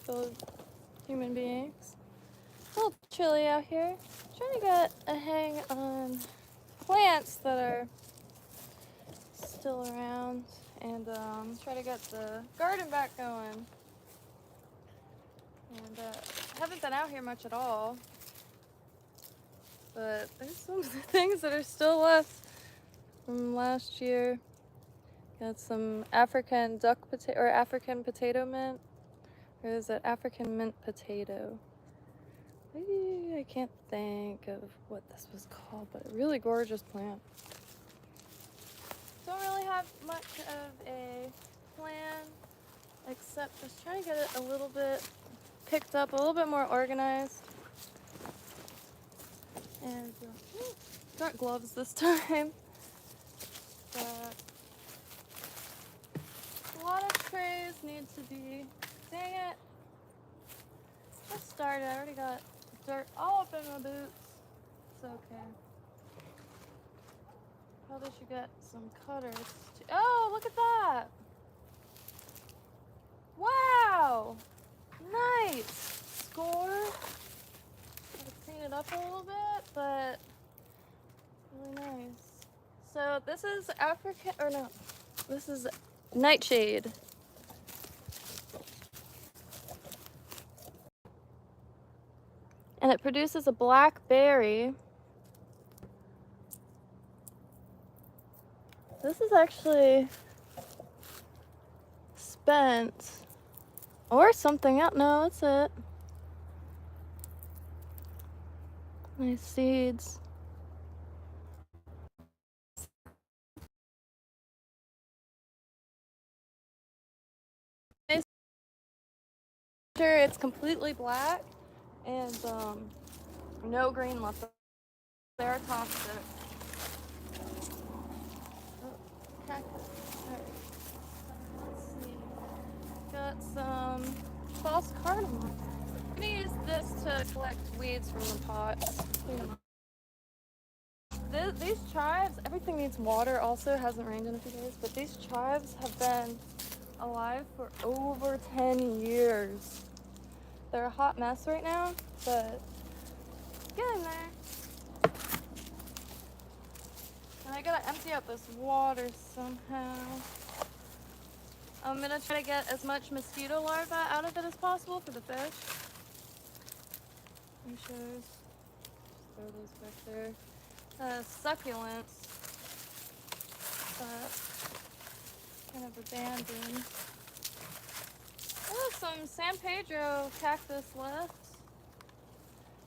fellow human beings. A little chilly out here. Trying to get a hang on plants that are still around and try to get the garden back going. And I haven't been out here much at all, but there's some things that are still left from last year. Got some African African potato mint, or is it African mint potato? I can't think of what this was called, but a really gorgeous plant. Don't really have much of a plan, except just trying to get it a little bit picked up, a little bit more organized. And got gloves this time. But a lot of trays need to be, dang it. I started, I already got dirt all up in my boots. It's okay. Probably should get some cutters too. Oh, look at that. Wow. Nice. Score. Gotta clean it up a little bit, but really nice. So this is this is nightshade. And it produces a black berry. This is actually spent or something else. No, that's it. Nice seeds. It's completely black and no green left. They're toxic. Cactus. Right. Let's see. Got some false cardamom. I'm gonna use this to collect weeds from the pots. Clean them up. These chives, everything needs water. Also, it hasn't rained in a few days, but these chives have been alive for over 10 years. They're a hot mess right now, but it's getting there. And I gotta empty out this water somehow. I'm gonna try to get as much mosquito larvae out of it as possible for the fish. I'm sure. Just throw those back there. Succulents, but kind of abandoned. Oh, some San Pedro cactus left.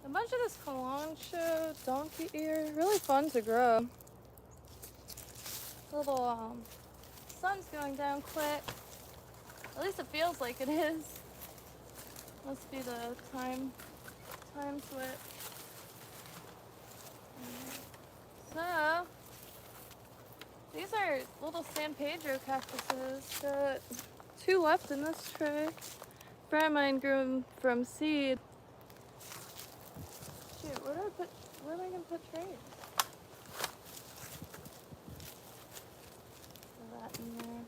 A bunch of this Calancho donkey ear, really fun to grow. Little sun's going down quick. At least it feels like it is. Must be the time switch. So these are little San Pedro cactuses. Got 2 left in this tray. A friend of mine grew them from seed. Shoot, where am I gonna put trays? Put that in there.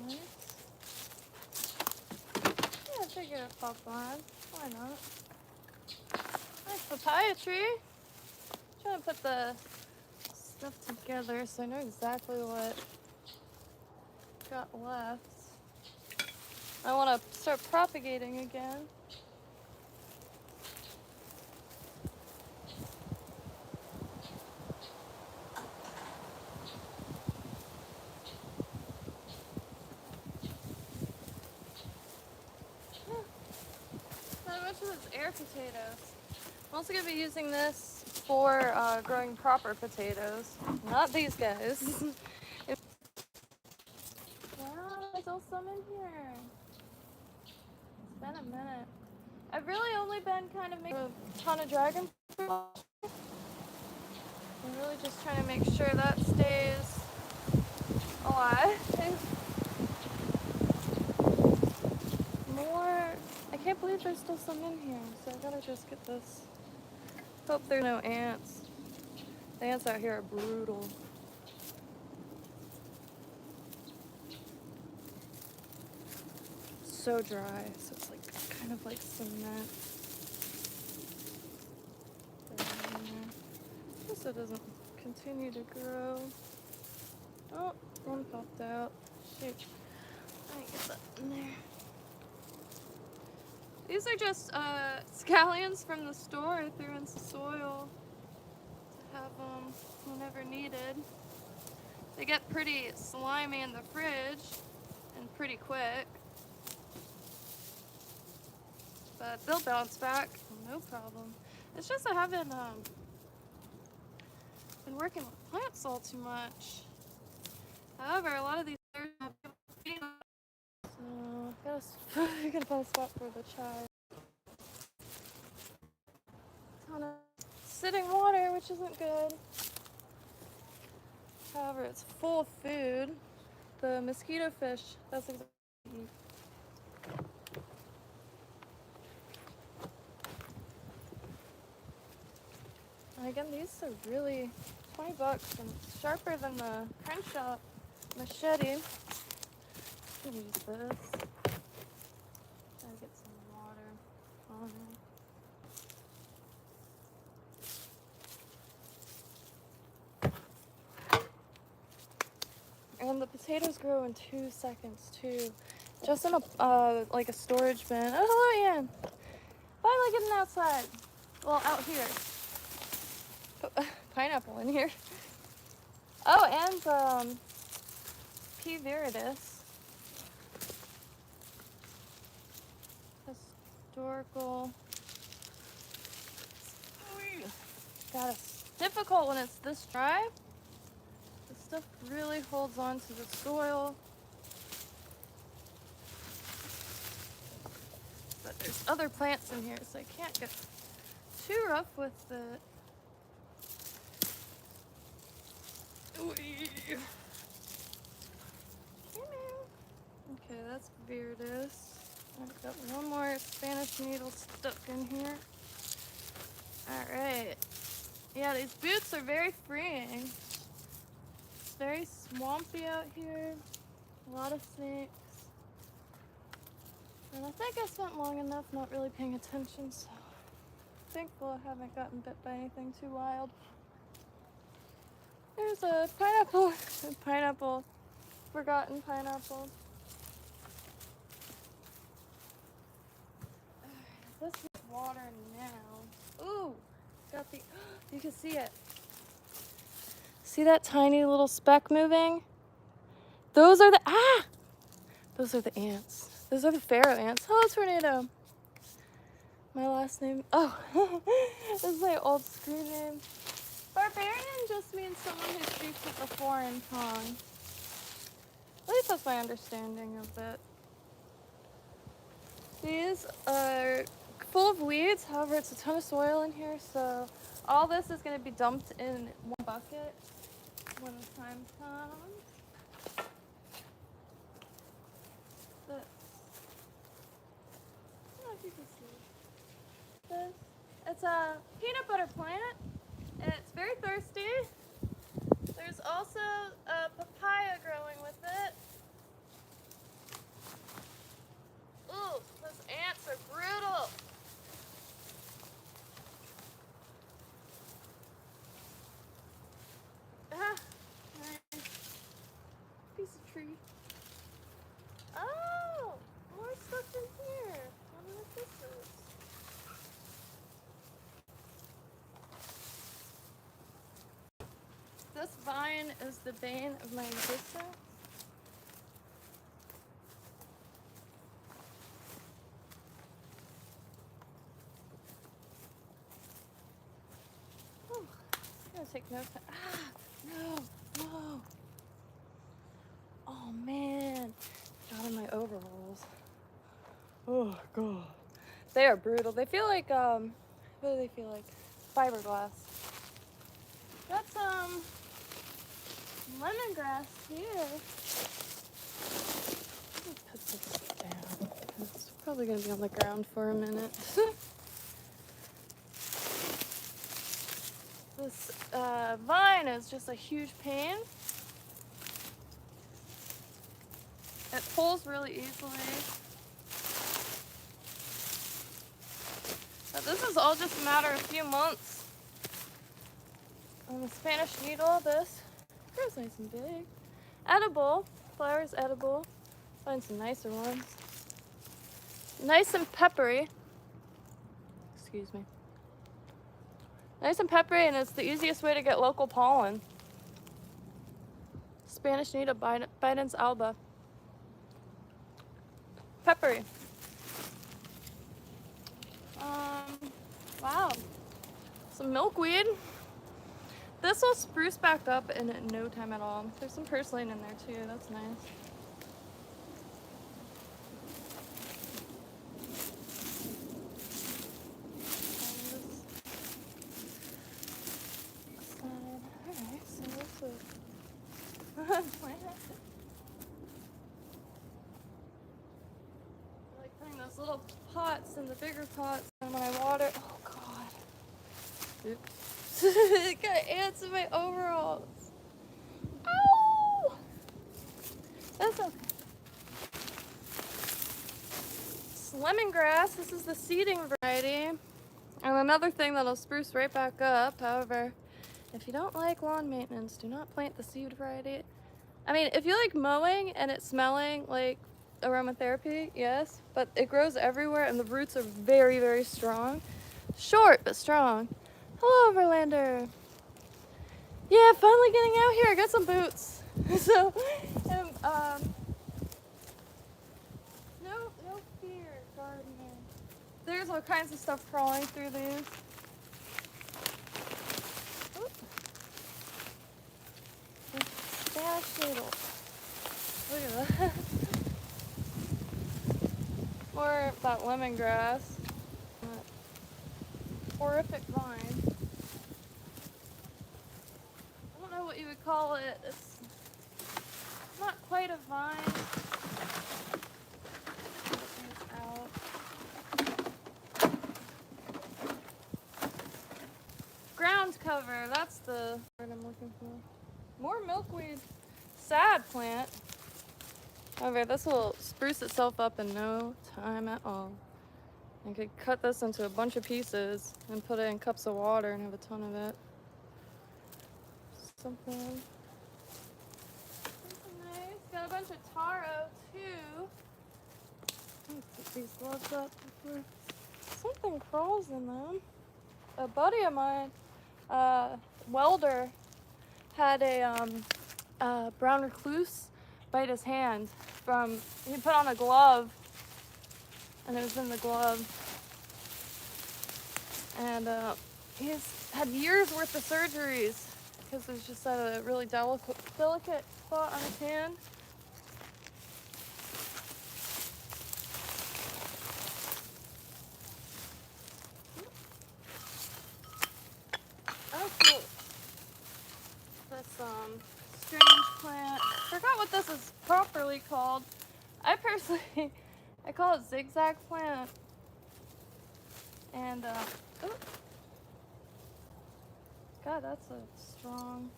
Nice. Yeah, I figured it'd pop on. Why not? Nice papaya tree. I'm trying to put the stuff together so I know exactly what got left. I want to start propagating again. Air potatoes. I'm also going to be using this for growing proper potatoes, not these guys. Wow, there's still some in here. It's been a minute. I've really only been kind of making a ton of dragon fruit. I'm really just trying to make sure that stays alive. believe there's still some in here, so I gotta just get this. Hope there are no ants. The ants out here are brutal. So dry, so it's like kind of like cement. So it doesn't continue to grow. Oh, one popped out. Shoot. Let me get that in there. These are just scallions from the store. I threw in some soil to have them whenever needed. They get pretty slimy in the fridge and pretty quick. But they'll bounce back, no problem. It's just I haven't been working with plants all too much. However, a lot of these are so I gotta find a spot for the chai. Ton of sitting water, which isn't good. However, it's full of food. The mosquito fish, that's exactly what I eat. And again, these are really $20 and sharper than the print shop machete. I'm gonna use this. Gotta get some water on it. And the potatoes grow in 2 seconds too. Just in a like a storage bin. Oh, hello, Ann. Finally getting outside. Well, out here. Pineapple in here. Oh, and P. viridis. Historical. God, it's difficult when it's this dry. The stuff really holds on to the soil. But there's other plants in here, so I can't get too rough with it. Okay, that's viridis. I've got one more Spanish needle stuck in here. Alright. Yeah, these boots are very freeing. It's very swampy out here. A lot of snakes. And I think I spent long enough not really paying attention, so thankful I haven't gotten bit by anything too wild. There's a pineapple. Pineapple. Forgotten pineapple. This is water now. Ooh, got the, you can see it. See that tiny little speck moving? Those are the, those are the ants. Those are the pharaoh ants. Hello, Tornado. My last name, this is my old screen name. Barbarian just means someone who speaks with a foreign tongue. At least that's my understanding of it. These are full of weeds, however, it's a ton of soil in here, so all this is going to be dumped in one bucket when the time comes. This. I don't know if you can see this. It's a peanut butter plant, and it's very thirsty. There's also a papaya growing with it. Ooh, those ants are brutal. Nice. Piece of tree. Oh, more stuff in here. I wonder what this is. This vine is the bane of my existence. I'm gonna take notes. No. Oh man, got in my overalls. Oh god, they are brutal. They feel like what do they feel like? Fiberglass. Got some lemongrass here. Let me put this down. That's Probably gonna be on the ground for a minute. This vine is just a huge pain. It pulls really easily. But this is all just a matter of a few months. On the Spanish needle, this grows nice and big. Edible. Flower's edible. Find some nicer ones. Nice and peppery. Excuse me. Nice and peppery, and it's the easiest way to get local pollen. Spanish needle, Biden's alba. Peppery. Wow. Some milkweed. This will spruce back up in no time at all. There's some purslane in there too. That's nice. Alright, so this is plant. I like putting those little pots in the bigger pots, and when I water, oh god. Oops. It got ants in my overalls. Ow! That's okay. It's lemongrass. This is the seeding variety. And another thing that'll spruce right back up. However, if you don't like lawn maintenance, do not plant the seed variety. I mean, if you like mowing and it's smelling like aromatherapy, yes, but it grows everywhere and the roots are very, very strong. Short, but strong. Hello, Verlander. Yeah, finally getting out here. I got some boots. So, no fear, gardener. There's all kinds of stuff crawling through these. Spanish needle. Look at that. Or that lemongrass. That horrific vine. I don't know what you would call it. It's not quite a vine. Out. Ground cover. That's the word I'm looking for. More milkweed. Sad plant. However, this will spruce itself up in no time at all. I could cut this into a bunch of pieces and put it in cups of water and have a ton of it. Something nice. Got a bunch of taro too. Let me put these gloves up before something crawls in them. A buddy of mine, welder, had a brown recluse bite his hand from, he put on a glove and it was in the glove. And he's had years worth of surgeries because there's just a really delicate spot on his hand. Oh, cool. This strange plant. Forgot what this is properly called. I personally, I call it zigzag plant. And oh. God, that's a strong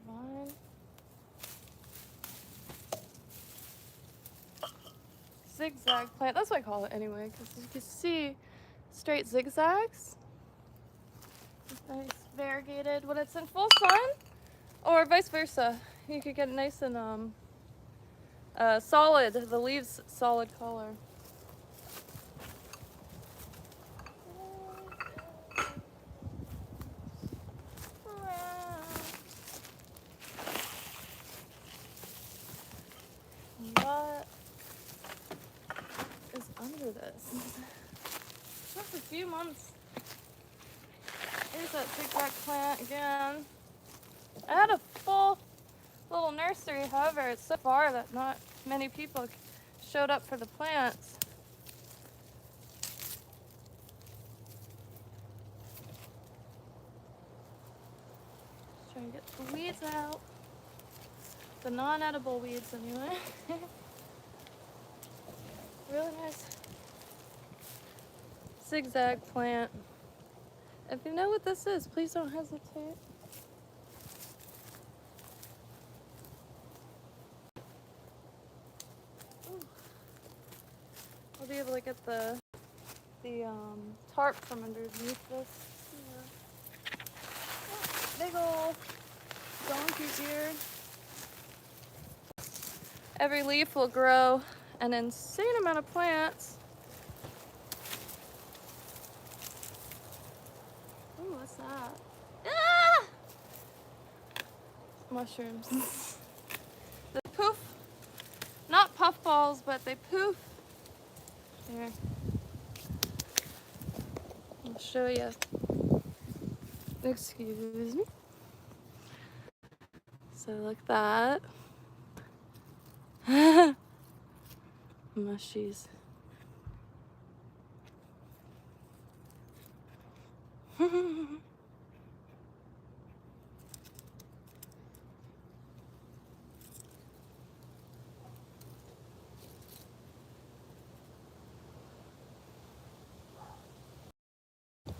vine. Zigzag plant. That's what I call it anyway, because you can see straight zigzags. Nice variegated when it's in full sun, or vice versa. You could get nice and solid. The leaves solid color. What is under this? Just a few months. Here's that zigzag plant again. I had a full little nursery, however, it's so far that not many people showed up for the plants. Just trying to get the weeds out. The non-edible weeds, anyway. Really nice zigzag plant. If you know what this is, please don't hesitate. Ooh. I'll be able to get the tarp from underneath this. Yeah. Oh, big ol' donkey ear. Every leaf will grow an insane amount of plants. Ooh, what's that? Ah! Mushrooms. They poof. Not puffballs, but they poof. Here. I'll show you. Excuse me. So like that. Mushies.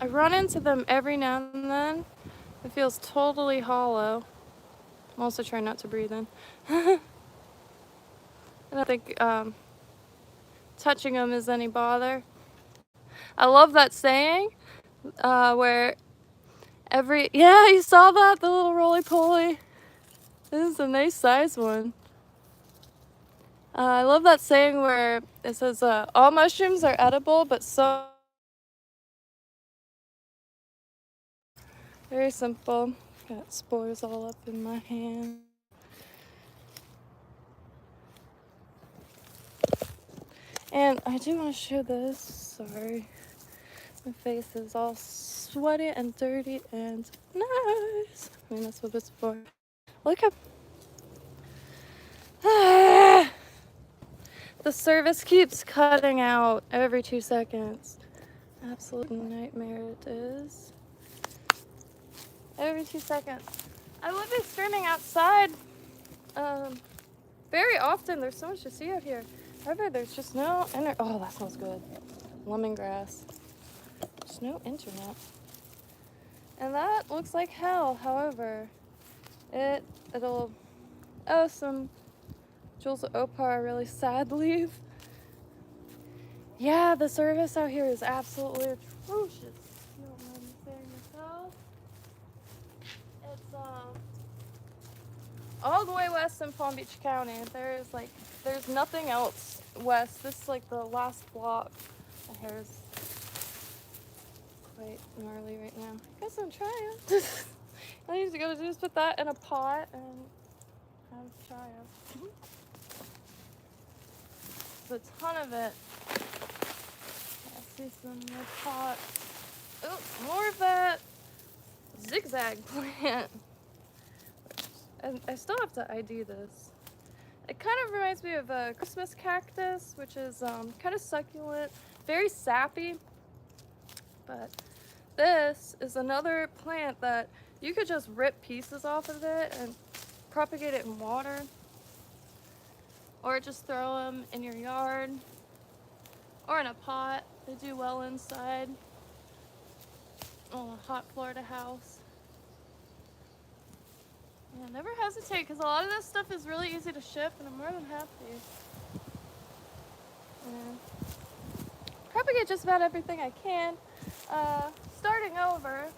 I run into them every now and then. It feels totally hollow. I'm also trying not to breathe in. I don't think touching them is any bother. I love that saying where yeah, you saw that? The little roly-poly. This is a nice size one. I love that saying where it says, all mushrooms are edible, but some... Very simple. Got spores all up in my hand. And I do want to show this. Sorry. My face is all sweaty and dirty and nice. I mean, that's what it's for. Look how... The service keeps cutting out every 2 seconds. Absolute nightmare it is. Every 2 seconds. I would be streaming outside very often. There's so much to see out here. However, there's just no oh, that smells good. Lemongrass. There's no internet. And that looks like hell. However, it'll... Oh, some Jules Opar really sad leave. Yeah, the service out here is absolutely atrocious. You don't mind me saying myself. It's all the way west in Palm Beach County. There's nothing else west. This is like the last block. My hair is quite gnarly right now. I guess I'm trying. All you gotta do is put that in a pot and have a try. There's a ton of it. I see some more pots. Oh, more of that zigzag plant. And I still have to ID this. It kind of reminds me of a Christmas cactus, which is kind of succulent, very sappy. But this is another plant that you could just rip pieces off of it and propagate it in water. Or just throw them in your yard. Or in a pot. They do well inside. Oh, a hot Florida house. Yeah, never hesitate, because a lot of this stuff is really easy to ship, and I'm more than happy. Yeah. Propagate just about everything I can. Starting over.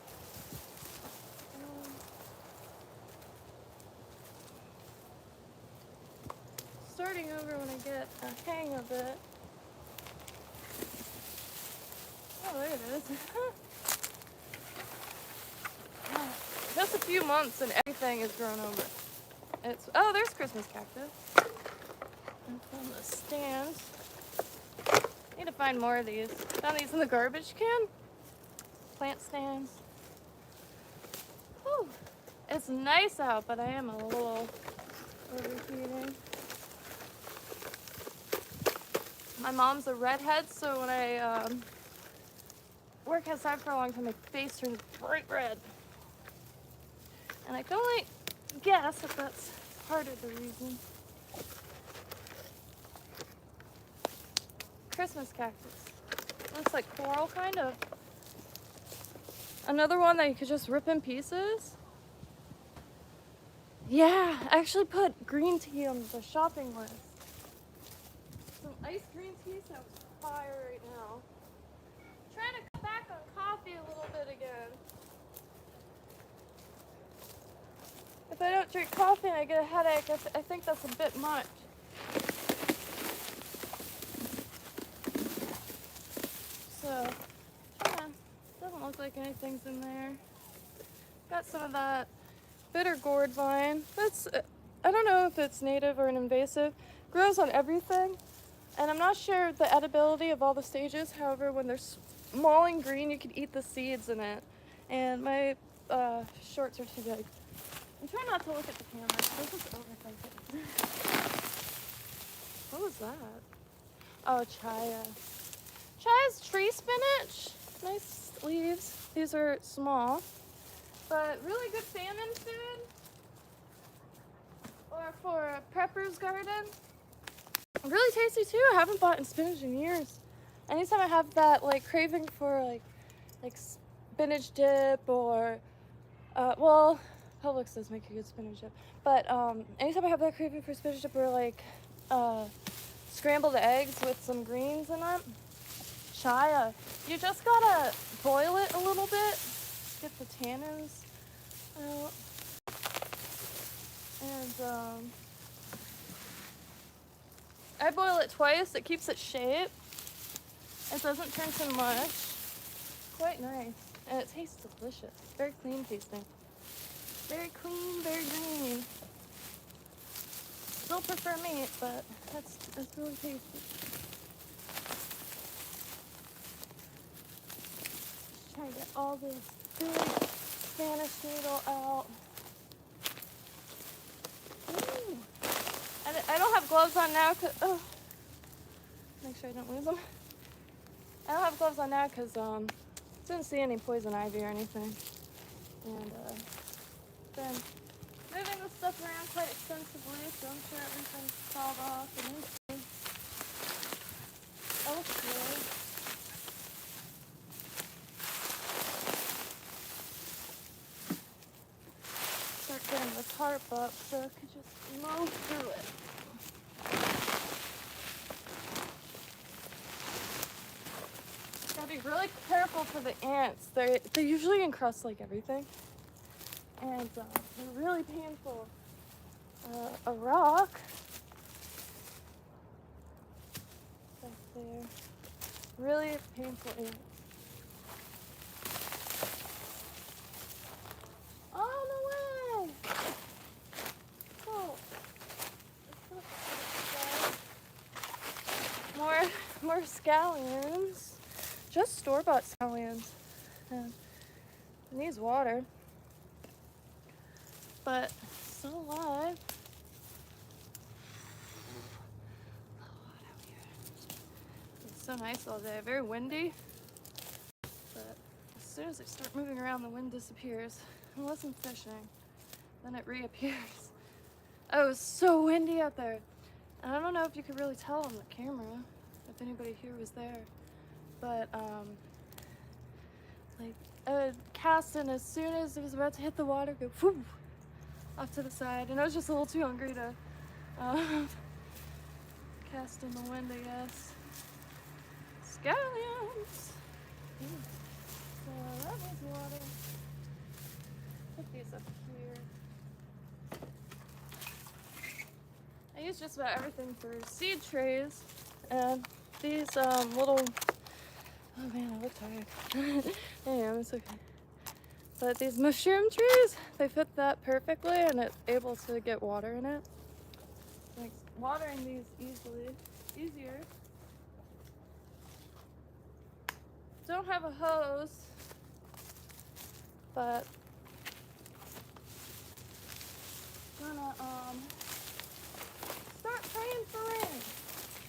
When I get a hang of it. Oh, there it is. Just a few months and everything is grown over. Oh, there's Christmas cactus. And from the stands. Need to find more of these. Found these in the garbage can. Plant stands. Whew. It's nice out, but I am a little overheating. My mom's a redhead, so when I work outside for a long time, my face turns bright red. And I can only guess that that's part of the reason. Christmas cactus. Looks like coral, kind of. Another one that you could just rip in pieces. Yeah, I actually put green tea on the shopping list. Some iced green tea sounds fire right now. Trying to cut back on coffee a little bit again. If I don't drink coffee and I get a headache, I think that's a bit much. So, yeah, doesn't look like anything's in there. Got some of that bitter gourd vine. That's, I don't know if it's native or an invasive. Grows on everything. And I'm not sure the edibility of all the stages. However, when they're small and green, you can eat the seeds in it. And my shorts are too big. I'm trying not to look at the camera. This is overthink it. What was that? Oh, chia. Chia's tree spinach. Nice leaves. These are small. But really good famine food. Or for a prepper's garden. Really tasty too. I haven't bought spinach in years. Anytime I have that like craving for like spinach dip or well, Publix does make a good spinach dip. But anytime I have that craving for spinach dip or like scrambled eggs with some greens in it, chia. You just gotta boil it a little bit, get the tannins out, and I boil it twice. It keeps its shape. It doesn't turn to mush. Quite nice, and it tastes delicious. Very clean tasting. Very clean, very green. Still prefer meat, but that's really tasty. Just trying to get all this big Spanish noodle out. Ooh. I don't have gloves on now because, make sure I don't lose them. I don't have gloves on now because didn't see any poison ivy or anything. And been moving this stuff around quite extensively, so I'm sure everything's crawled off and anything else good. Start getting the tarp up so I could just mow through it. Gotta be really careful for the ants. They usually encrust like everything. And they're really painful. A rock back there. Really painful ant. Oh, no way! Oh. More scallions. Just store-bought scallions. And it needs water. But still alive. It's so nice all day. Very windy. But as soon as I start moving around, the wind disappears. Unless I'm fishing, then it reappears. Oh, it was so windy out there. And I don't know if you could really tell on the camera, if anybody here was there. But like cast in as soon as it was about to hit the water, go whoo, off to the side, and I was just a little too hungry to cast in the wind, I guess. Scallions! So that was water. Put these up here. I use just about everything for seed trays, and these little, oh man, I look tired. Damn, it's okay. But these mushroom trees, they fit that perfectly, and it's able to get water in it. Makes watering these easier. Don't have a hose, but gonna start praying for rain.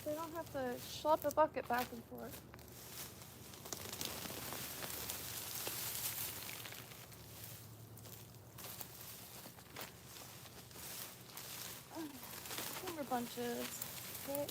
So I don't have to schlep a bucket back and forth. Bunches. Okay,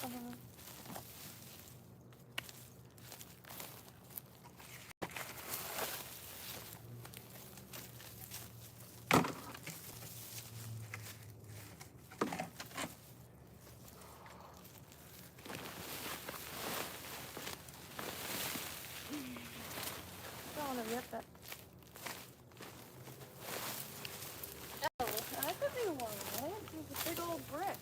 new one, right? It's a big old brick.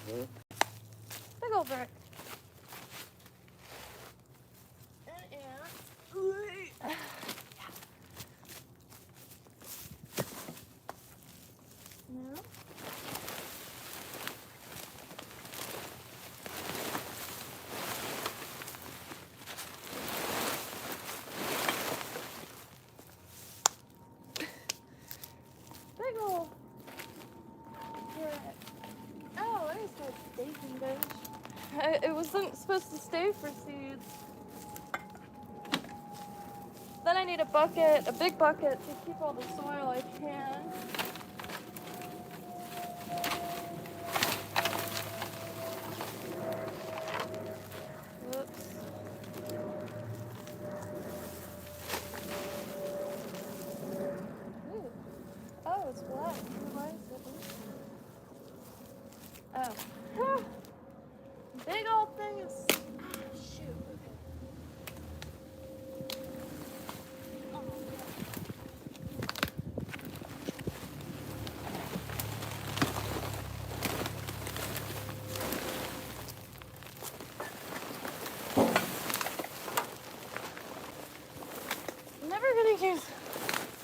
Big old brick. No. Big ol' brick. Oh, there's that baking dish. It wasn't supposed to stay for seeds. Then I need a bucket, a big bucket, to keep all the soil I can. Whoops. Ooh. Oh, it's black. Why is it? Oh. Big old thing is... shoot.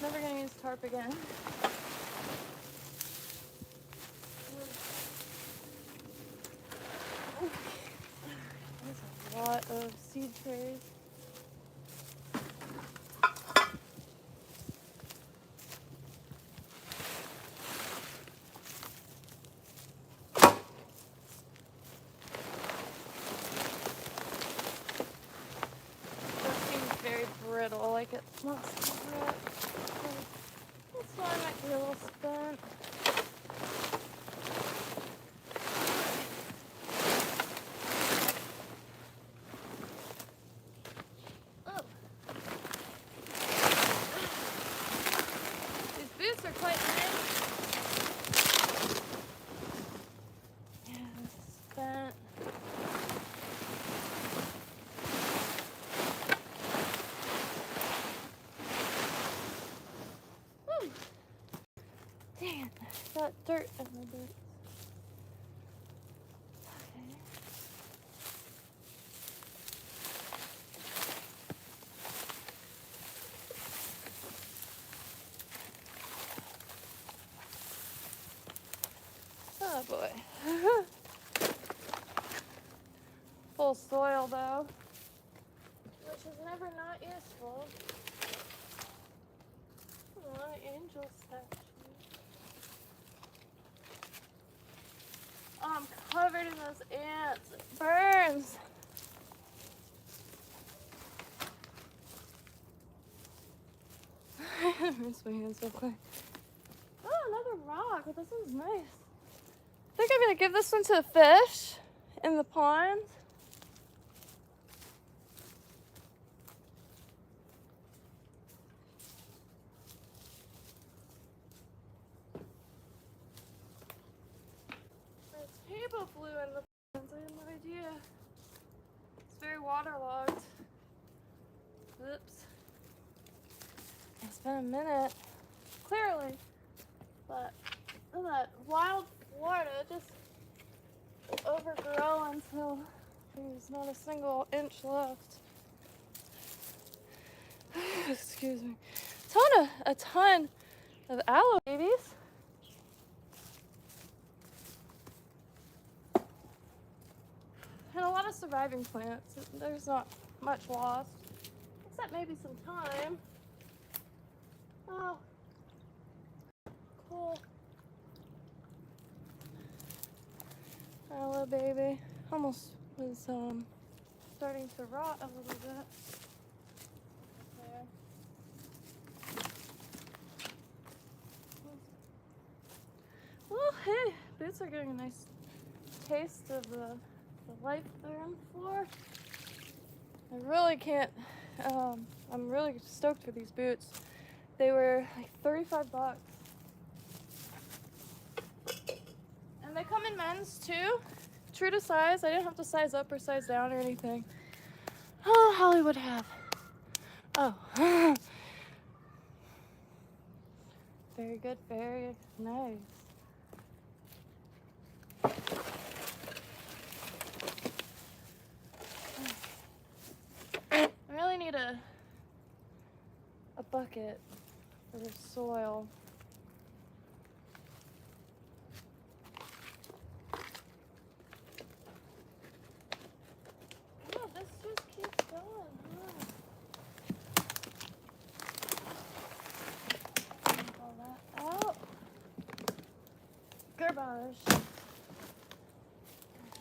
Never gonna use tarp again. There's a lot of seed trays. Brittle, like it must be grit. This one might be a little spent. Oh. These boots are quite nice. Yeah, this is spent. Dang it, got dirt in my boots. Okay. Oh boy. Full soil though, which is never not useful. Oh, an angel statue. Oh, I'm covered in those ants. It burns. Rinse my hands real quick. Oh, another rock. This one's nice. I think I'm gonna give this one to the fish in the pond. There's table blue in the pond. I have no idea. It's very waterlogged. Oops. It's been a minute, clearly, but that wild Florida just overgrow until there's not a single inch left. Excuse me. A ton of aloe babies. And a lot of surviving plants. There's not much lost, except maybe some thyme. Oh, cool. Aloe baby. Almost was starting to rot a little bit. There. Well, hey, boots are getting a nice taste of the life they're in for. I really can't, I'm really stoked for these boots. They were like $35. And they come in men's too. true to size. I didn't have to size up or size down or anything. Oh, Hollywood have. Oh. Very good, very nice. I really need a bucket for the soil. Oh, this just keeps going, huh? All that out. Garbage.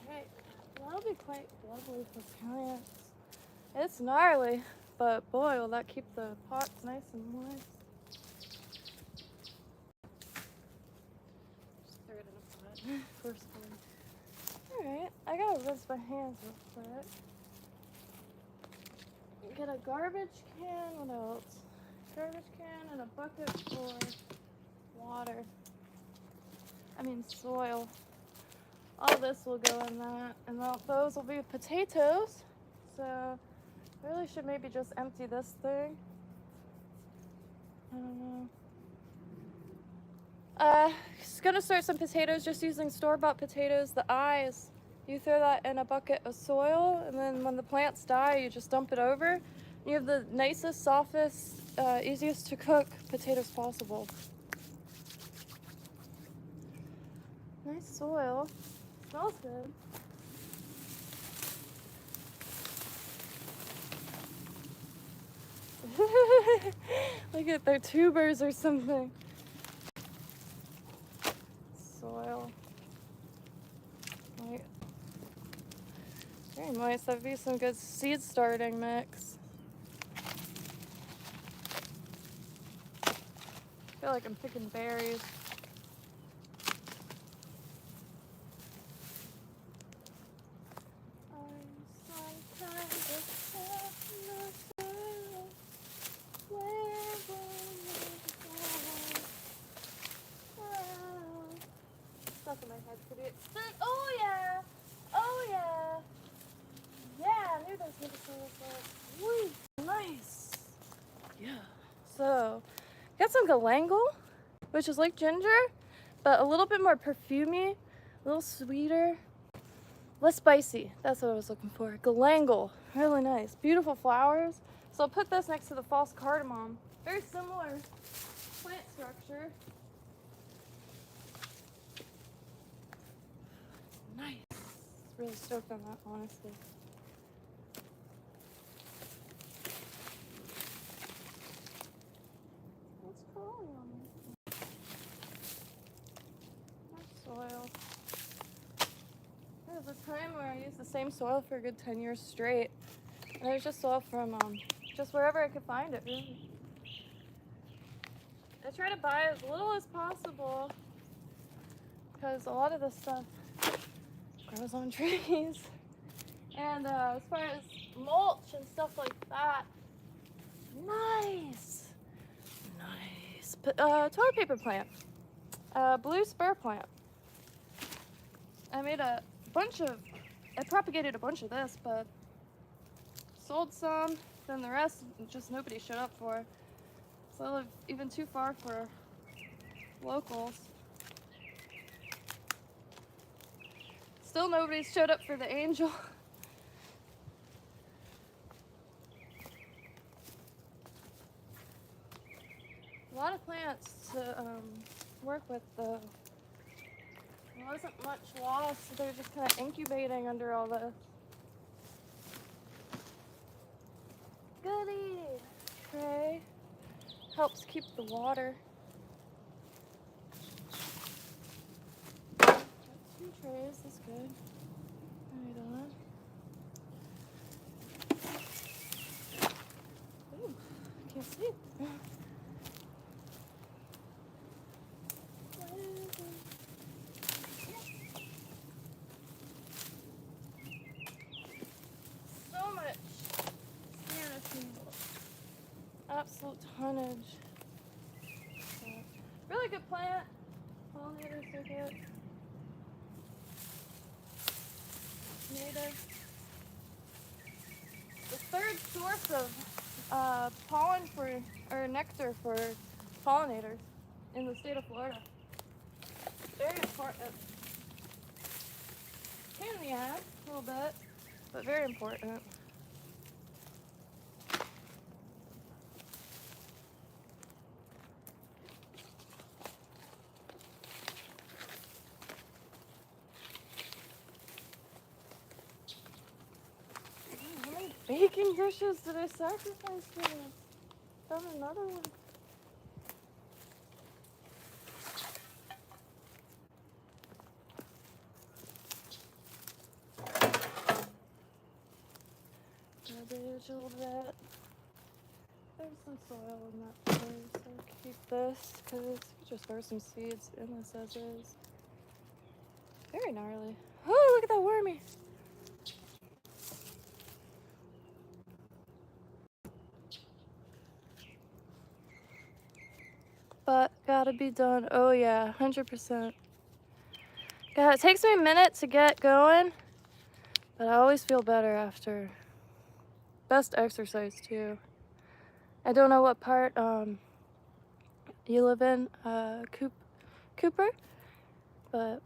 Alright, that'll be quite lovely for plants. It's gnarly, but boy, will that keep the pots nice and moist. Just throw it in a pot, forcefully. Alright, I gotta rinse my hands real quick. Get a garbage can, what else? Garbage can and a bucket for water. I mean soil. All this will go in that, and those will be potatoes. So, really should maybe just empty this thing. I don't know. Just gonna start some potatoes just using store-bought potatoes. The eyes, you throw that in a bucket of soil, and then when the plants die, you just dump it over. You have the nicest, softest, easiest to cook potatoes possible. Nice soil. Smells good. Look at their tubers or something. Soil. Right. Very nice. That'd be some good seed starting mix. I feel like I'm picking berries. Stuff in my head could be oh yeah! Oh yeah! Yeah, I knew those medicines were sweet. Nice. Yeah. So, got some galangal, which is like ginger, but a little bit more perfumey, a little sweeter, less spicy. That's what I was looking for. Galangal, really nice. Beautiful flowers. So I'll put this next to the false cardamom. Very similar plant structure. Nice. Really stoked on that, honestly. What's crawling on me? More soil. There was a time where I used the same soil for a good 10 years straight. And it was just soil from just wherever I could find it, really. I try to buy as little as possible because a lot of this stuff grows on trees. And as far as mulch and stuff like that, nice. Toilet paper plant, blue spur plant. I made I propagated a bunch of this, but sold some, then the rest just nobody showed up for. So I live even too far for locals. Still nobody showed up for the angel. A lot of plants to work with though. There wasn't much loss, so they're just kind of incubating under all this. Goody! Tray. Helps keep the water. Got 2 trays, that's good. Right on. Ooh, can't see. So much sanity. Absolute tonnage. Really good plant. Pollinators are good. native. The third source of pollen or nectar for pollinators in the state of Florida. Very important. Pain in the ass, a little bit, but very important. How many bacon dishes did I sacrifice for this? Found another one. Cabbage a little bit. There's some soil in that place. I'll keep this because you just throw some seeds in this as is. Very gnarly. Oh, look at that wormy. But gotta be done. Oh yeah, 100%. God, it takes me a minute to get going, but I always feel better after. Best exercise too. I don't know what part you live in, Cooper, but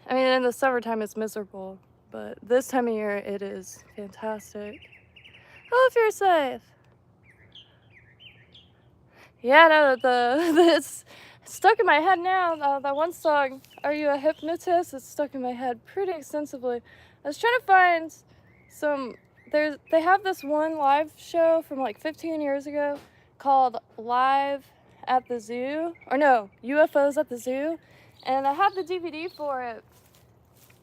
I mean in the summertime it's miserable, but this time of year it is fantastic. Oh, if you're safe. Yeah, no, it's stuck in my head now. That one song, "Are You a Hypnotist?" It's stuck in my head pretty extensively. I was trying to find some. They have this one live show from like 15 years ago called Live at the Zoo, or no, UFOs at the Zoo, and I have the DVD for it.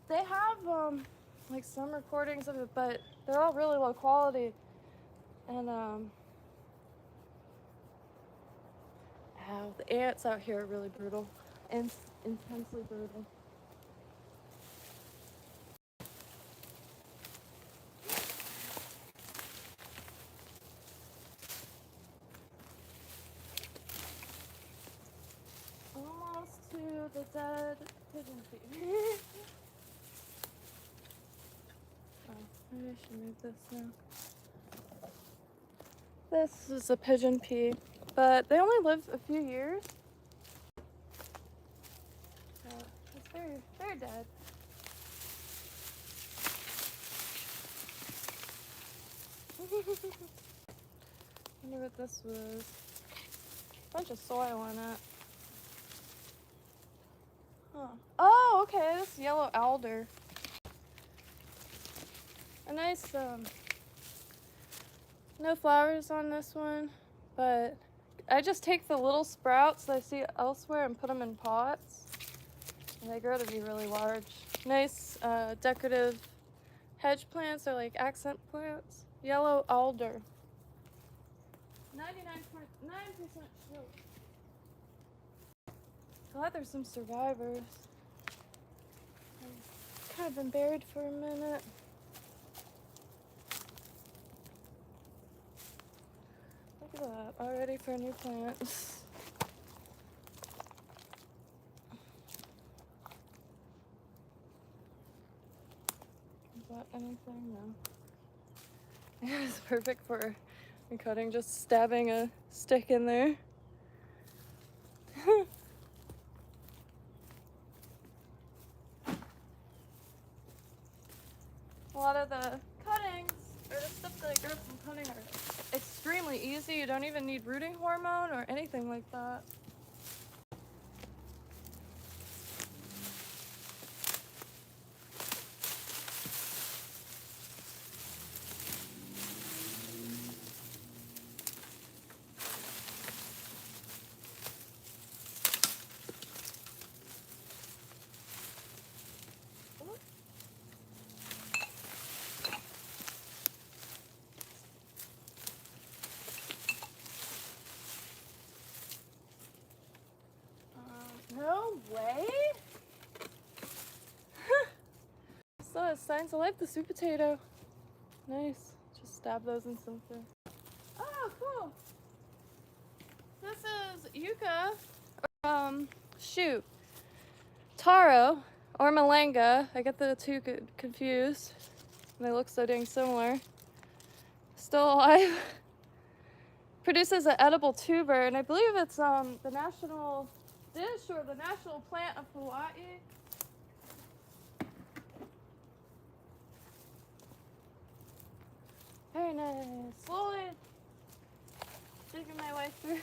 They have like some recordings of it, but they're all really low quality, and Ow, the ants out here are really brutal. Intensely brutal. Almost to the dead pigeon feet. Oh, maybe I should move this now. This is a pigeon pea, but they only live a few years. So they're dead. Wonder what this was. Bunch of soil on it. Huh. Oh, okay, this is yellow alder. A nice, no flowers on this one, but I just take the little sprouts that I see elsewhere and put them in pots, and they grow to be really large. Nice, decorative hedge plants, or like accent plants. Yellow alder. 99.9% sure. Glad there's some survivors. I've kind of been buried for a minute. Look at that, all ready for new plants. Is that anything? No. It's perfect for cutting, just stabbing a stick in there. A lot of the cuttings, or the stuff that I grew from cutting, are extremely easy. You don't even need rooting hormone or anything like that. No way? So it's signs of life, the sweet potato. Nice. Just stab those in something. Oh, cool. This is yucca, shoot, taro, Or malanga. I get the two confused. They look so dang similar. Still alive. Produces an edible tuber, and I believe it's the national dish or the national plant of Hawaii. Very nice. Slowly digging my way through.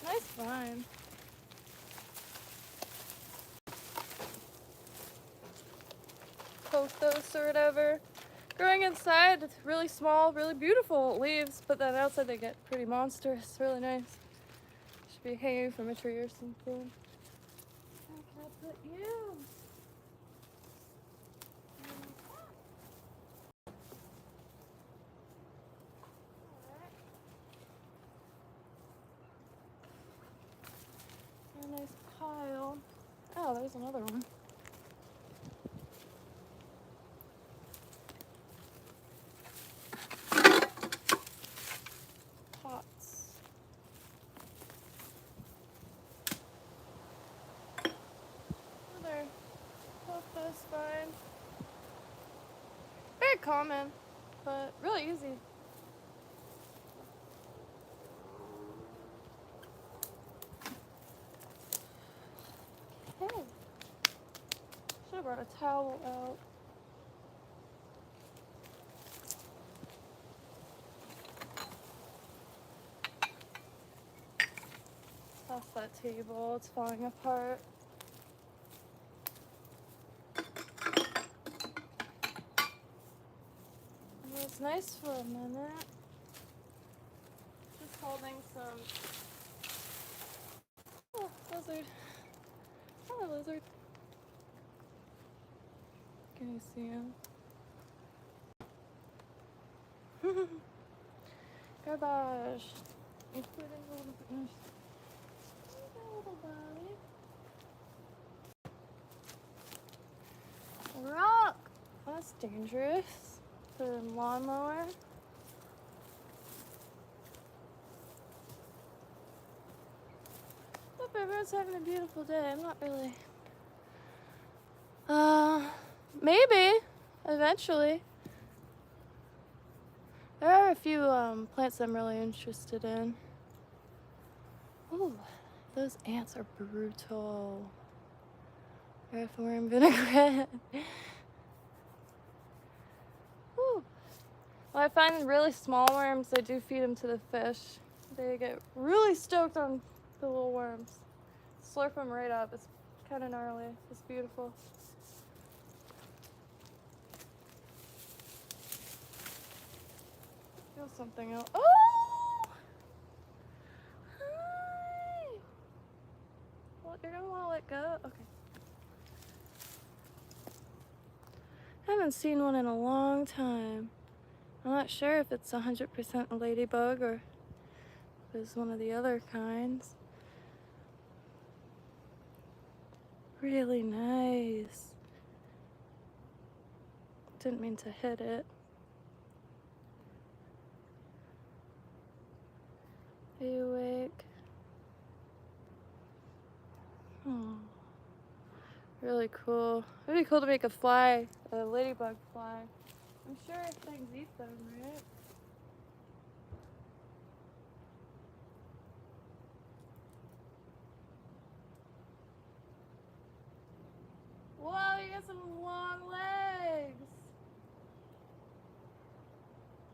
Nice vine. Pothos or whatever. Growing inside, it's really small, really beautiful leaves, but then outside they get pretty monstrous. Really nice. Should be hanging from a tree or something. Where can I put you? A nice pile. Oh, there's another one. Pots. Another pothos vine. Very common, but really easy. Okay. Should have brought a towel out. Toss that table, it's falling apart. It was nice for a minute. Just holding some. Oh, lizard. Hello, lizard. Can you see him? Garbage. Including the little body. Rock! That's dangerous. The lawnmower. Hope everyone's having a beautiful day. I'm not really. Maybe. Eventually. There are a few plants I'm really interested in. Ooh, those ants are brutal. Earthworm vinaigrette. Ooh. Well, I find really small worms, I do feed them to the fish. They get really stoked on the little worms. Slurp them right up. It's kind of gnarly. It's beautiful. Feel something else. Oh! Hi! Well, you're gonna want to let go? Okay. I haven't seen one in a long time. I'm not sure if it's 100% a ladybug or if it's one of the other kinds. Really nice. Didn't mean to hit it. Are you awake? Oh, really cool. It'd be cool to make a fly, a ladybug fly. I'm sure things eat them, right? Whoa, you got some long legs.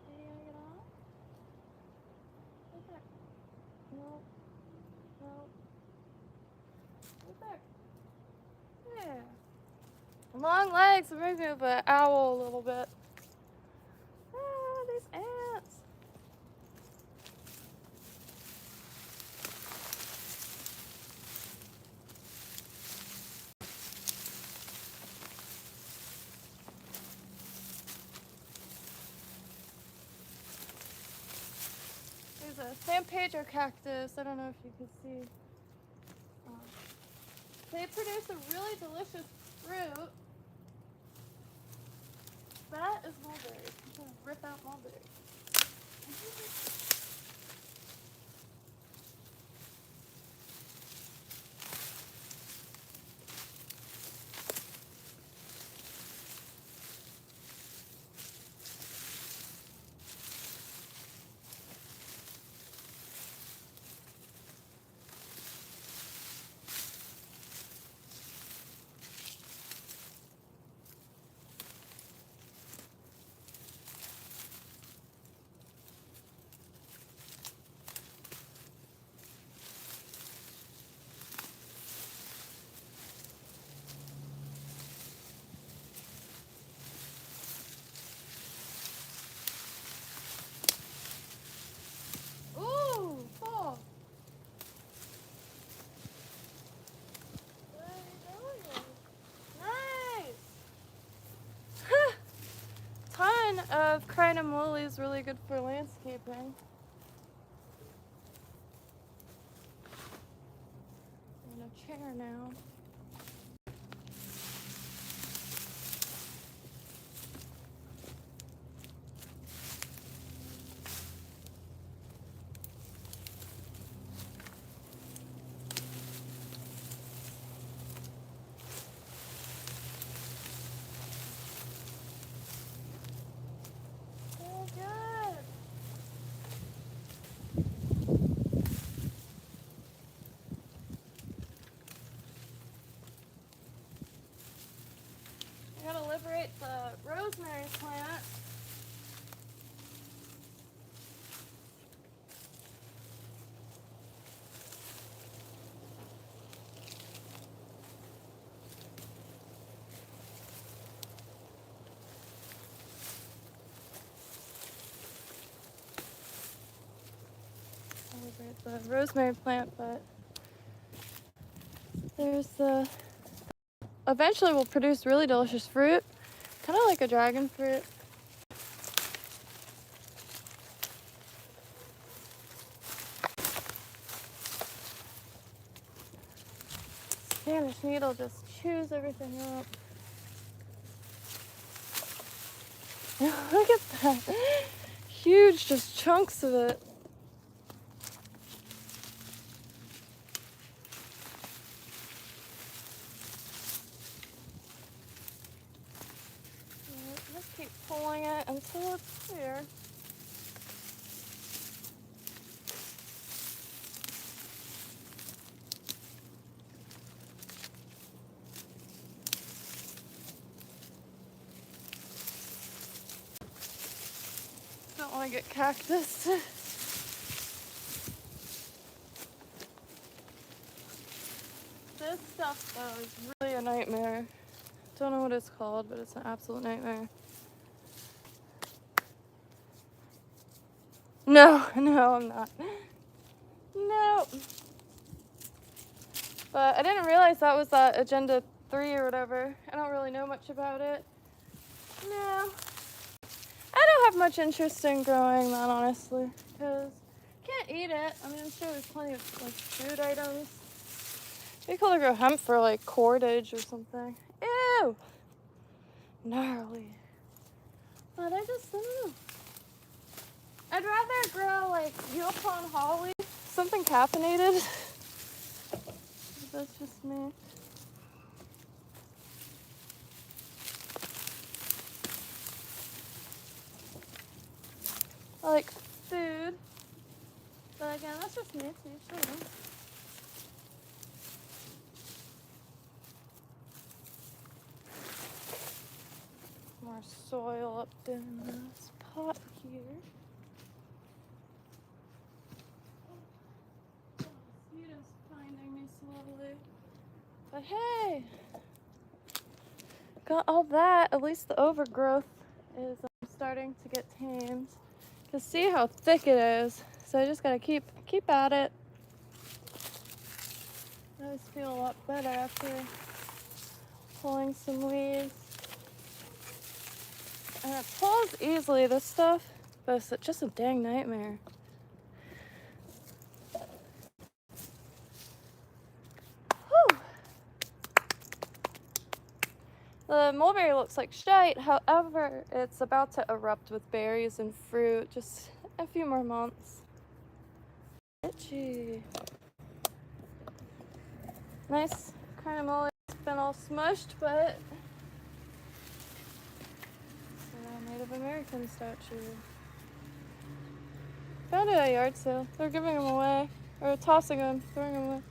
Are you gonna get off? Right there. Nope. Nope. Right there. Yeah. Long legs reminds me of an owl a little bit. Ah, these ants. There's a San Pedro cactus. I don't know if you can see. They produce a really delicious fruit. That is mulberry. I'm gonna rip out mulberry. combination of crinum is really good for landscaping. And a chair now. I gotta liberate the rosemary plant. I'll liberate the rosemary plant, but there's the eventually will produce really delicious fruit, kind of like a dragon fruit. Spanish needle just chews everything up. Look at that. Huge, just chunks of it. Just keep pulling it until it's clear. Don't want to get cactus. This stuff though is really a nightmare. Don't know what it's called, but it's an absolute nightmare. No, I'm not. No. But I didn't realize that was that Agenda 3 or whatever. I don't really know much about it. No. I don't have much interest in growing that, honestly, because I can't eat it. I mean, I'm sure there's plenty of like food items. Maybe cool to grow hemp for like cordage or something. Ew! Gnarly. But I just don't know. I'd rather grow like Yukon holly, something caffeinated. That's just me. I like food, but again, that's just me too. More soil up in this pot here. Mosquitoes finding me slowly. But hey, got all that. At least the overgrowth is starting to get tamed. You can see how thick it is. So I just gotta keep at it. I always feel a lot better after pulling some weeds. And it pulls easily, this stuff, but it's just a dang nightmare. Whew. The mulberry looks like shite, however, it's about to erupt with berries and fruit, just a few more months. Itchy. Nice kind of mulberry. It's been all smushed, but Native American statue. Found it at a yard sale. They're giving them away. Or tossing them, throwing them away.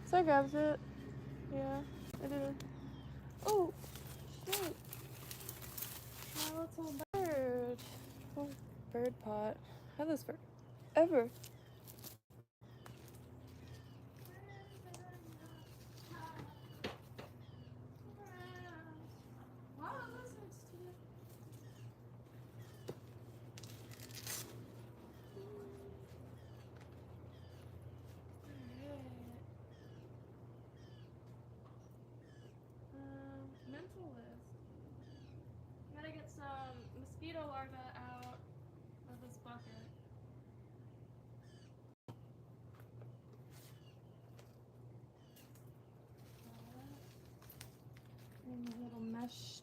So I grabbed it. Yeah, I did. Oh, shoot. My little bird. Oh, bird pot. I had this forever. Mental list. Gotta get some mosquito larvae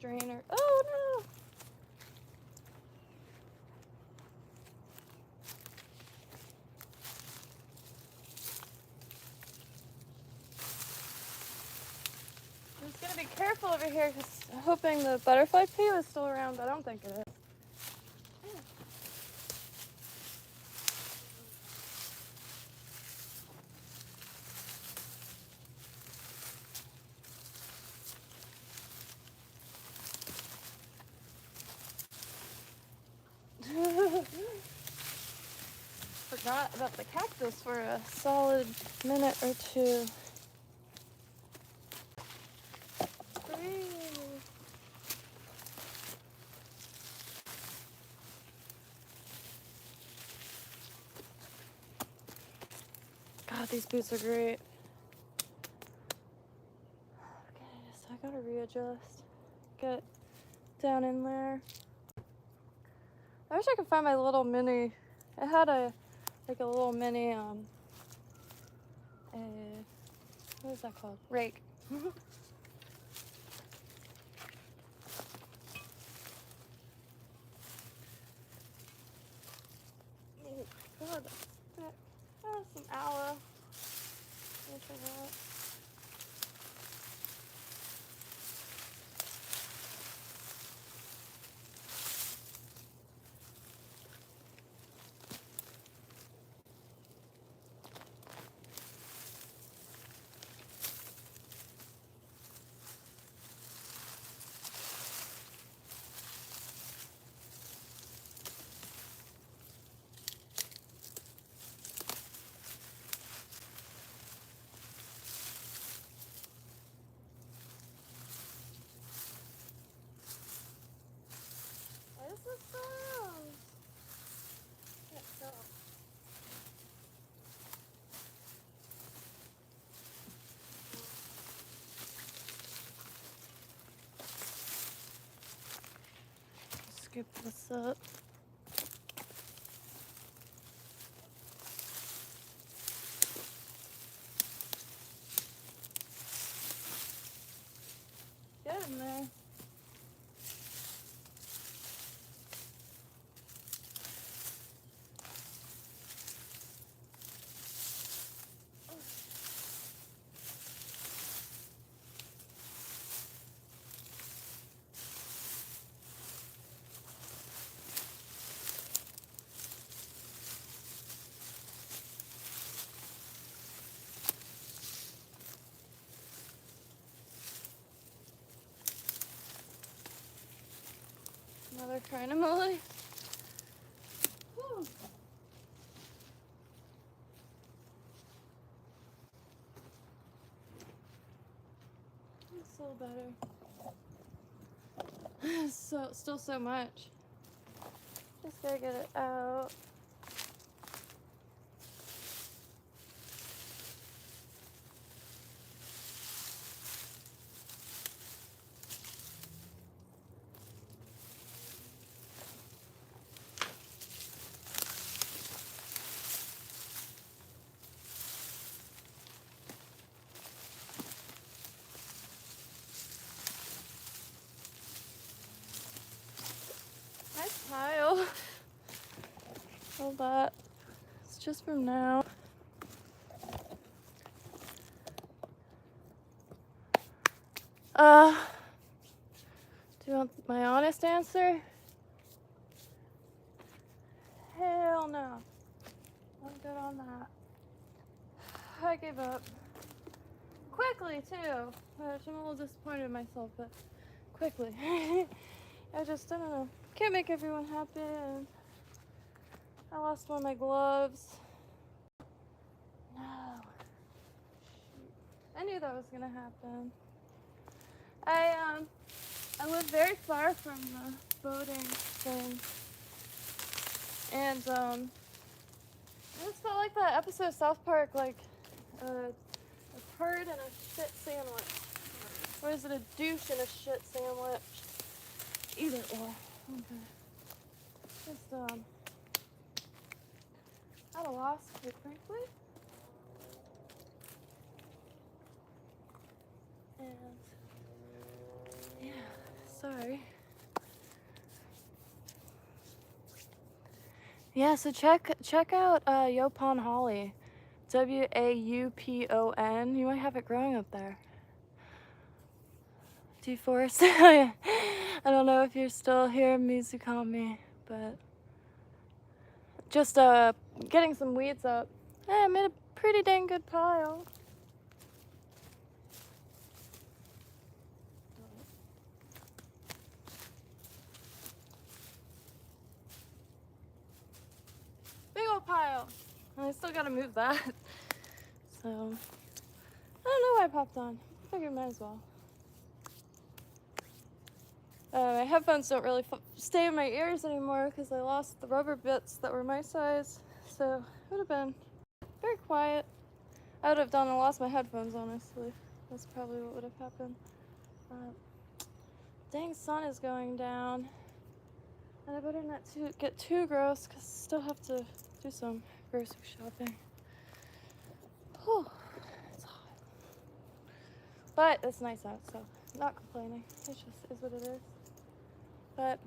strainer. Oh no! I'm just gonna be careful over here because I'm hoping the butterfly pea is still around, but I don't think it is. Forgot about the cactus for a solid minute or two. God, these boots are great. Okay, so I gotta readjust. Get down in there. I wish I could find my little mini. It had a little mini what is that called? Rake. Oh my God, that's thick. Oh, some aloe. Let me try that. What is this sound? Can't tell. Scoop this up. Get in there. Another kind of molly. Whew. It's a little better. Still so much. Just gotta get it out. Nice pile. All that. It's just from now. Do you want my honest answer? Hell no. I'm good on that. I gave up. Quickly, too. Which I'm a little disappointed in myself, but quickly. I don't know. Can't make everyone happy, and I lost one of my gloves. No. I knew that was gonna happen. I live very far from the boating thing, and I just felt like that episode of South Park, like a turd and a shit sandwich. Or is it a douche and a shit sandwich? Either or. Okay. Just at a loss, quite frankly. And yeah, sorry. Yeah, so check out Yaupon Holly. Waupon. You might have it growing up there. Deforest. I don't know if you're still here, music on me, but just getting some weeds up. I made a pretty dang good pile. Big old pile. And I still gotta move that. So, I don't know why I popped on. I figured might as well. My headphones don't really stay in my ears anymore because I lost the rubber bits that were my size. So, it would have been very quiet. I would have lost my headphones, honestly. That's probably what would have happened. Dang, sun is going down. And I better not get too gross because I still have to do some grocery shopping. Whew, it's hot. But it's nice out, so I'm not complaining. It just is what it is. But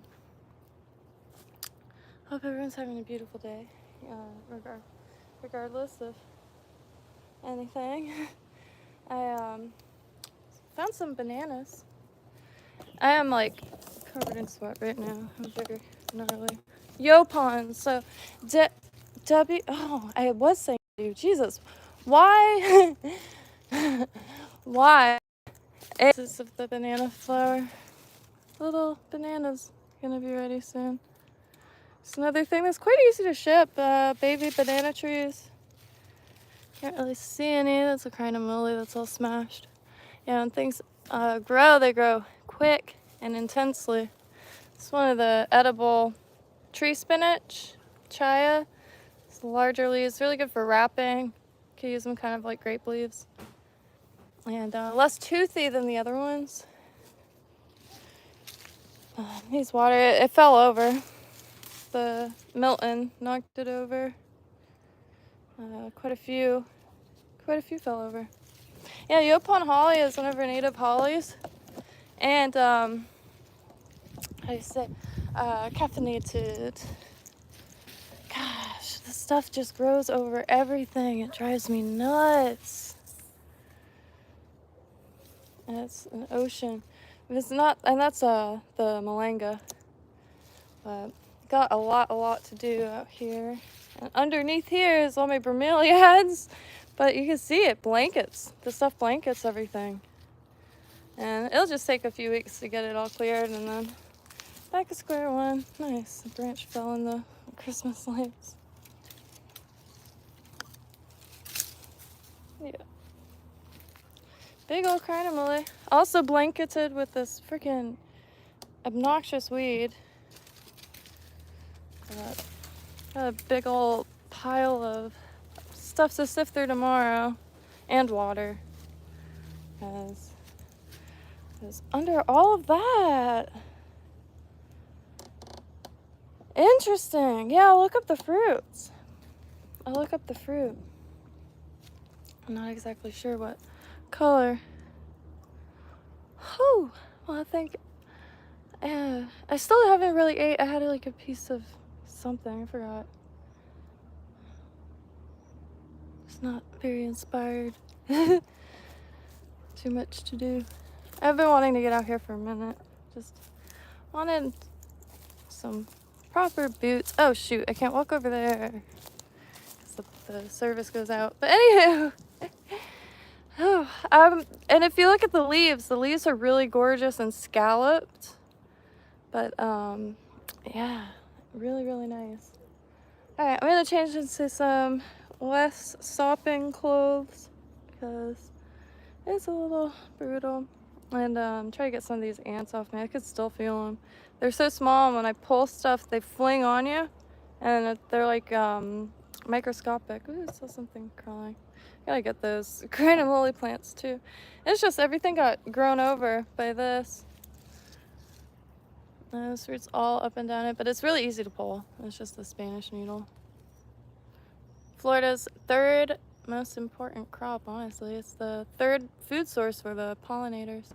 hope everyone's having a beautiful day, regardless of anything. I found some bananas. I am like covered in sweat right now. I'm bigger than early. Yaupon. So, oh, I was saying to you, Jesus, why? Why? This of the banana flower. Little bananas gonna be ready soon. It's another thing that's quite easy to ship. Baby banana trees. Can't really see any. That's a kind of molly that's all smashed. Yeah, when things grow, they grow quick and intensely. It's one of the edible tree spinach, chaya. It's larger leaves, really good for wrapping. You can use them kind of like grape leaves. And less toothy than the other ones. Needs water. It fell over. The Milton knocked it over. Quite a few fell over. Yeah, Yaupon holly is one of our native hollies. And, how do you say, caffeinated. Gosh, this stuff just grows over everything. It drives me nuts. And it's an ocean. It's not, and that's the malanga. But got a lot to do out here. And underneath here is all my bromeliads. But you can see it blankets. The stuff blankets everything. And it'll just take a few weeks to get it all cleared, and then back to square one. Nice. The branch fell in the Christmas lights. Yeah. Big old crinamole. Also blanketed with this freaking obnoxious weed. Got a big old pile of stuff to sift through tomorrow. And water. Because under all of that. Interesting. Yeah, I'll look up the fruits. I'm not exactly sure what color. Oh, well, I think I still haven't really ate. I had like a piece of something. I forgot. It's not very inspired. Too much to do. I've been wanting to get out here for a minute. Just wanted some proper boots. Oh shoot, I can't walk over there because the service goes out. But anywho, and if you look at the leaves are really gorgeous and scalloped. But yeah, really nice. All right, I'm gonna change into some less sopping clothes because it's a little brutal. And try to get some of these ants off me. I could still feel them. They're so small, and when I pull stuff, they fling on you. And they're like microscopic. Ooh, I saw something crawling. Gotta get those granuloli plants too. It's just everything got grown over by this. Those roots all up and down it, but it's really easy to pull. It's just the Spanish needle. Florida's third most important crop, honestly. It's the third food source for the pollinators.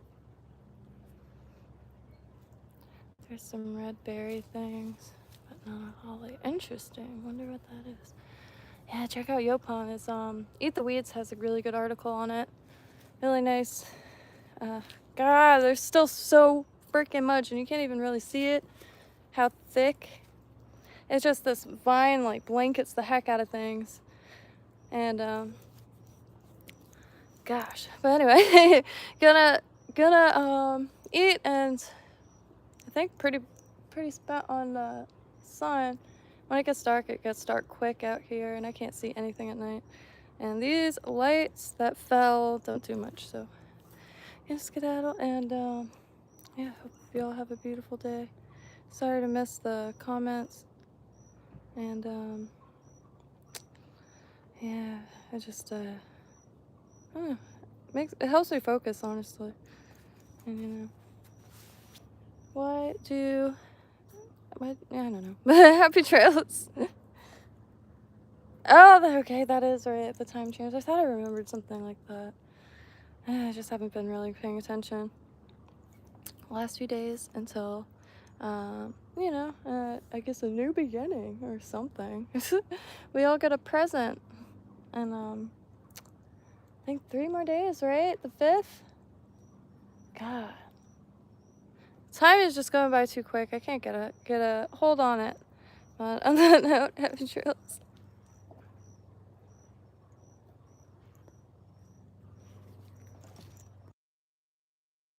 There's some red berry things, but not holly. Interesting. Wonder what that is. Yeah, check out Yopon. It's Eat the Weeds has a really good article on it. Really nice. God, there's still so freaking much, and you can't even really see it. How thick. It's just this vine like blankets the heck out of things. And gosh. But anyway, gonna eat, and I think pretty spent on the sun. When it gets dark quick out here, and I can't see anything at night. And these lights that fell don't do much, so gonna skedaddle, and yeah, hope you all have a beautiful day. Sorry to miss the comments, and yeah, I just I don't know, it helps me focus, honestly. And you know, yeah, I don't know. Happy trails. Oh, okay, that is right, the time change. I thought I remembered something like that. I just haven't been really paying attention last few days until, you know, I guess a new beginning or something. We all get a present, and I think 3 more days, right? The 5th? God. Time is just going by too quick. I can't get a hold on it. But on that note, happy trails.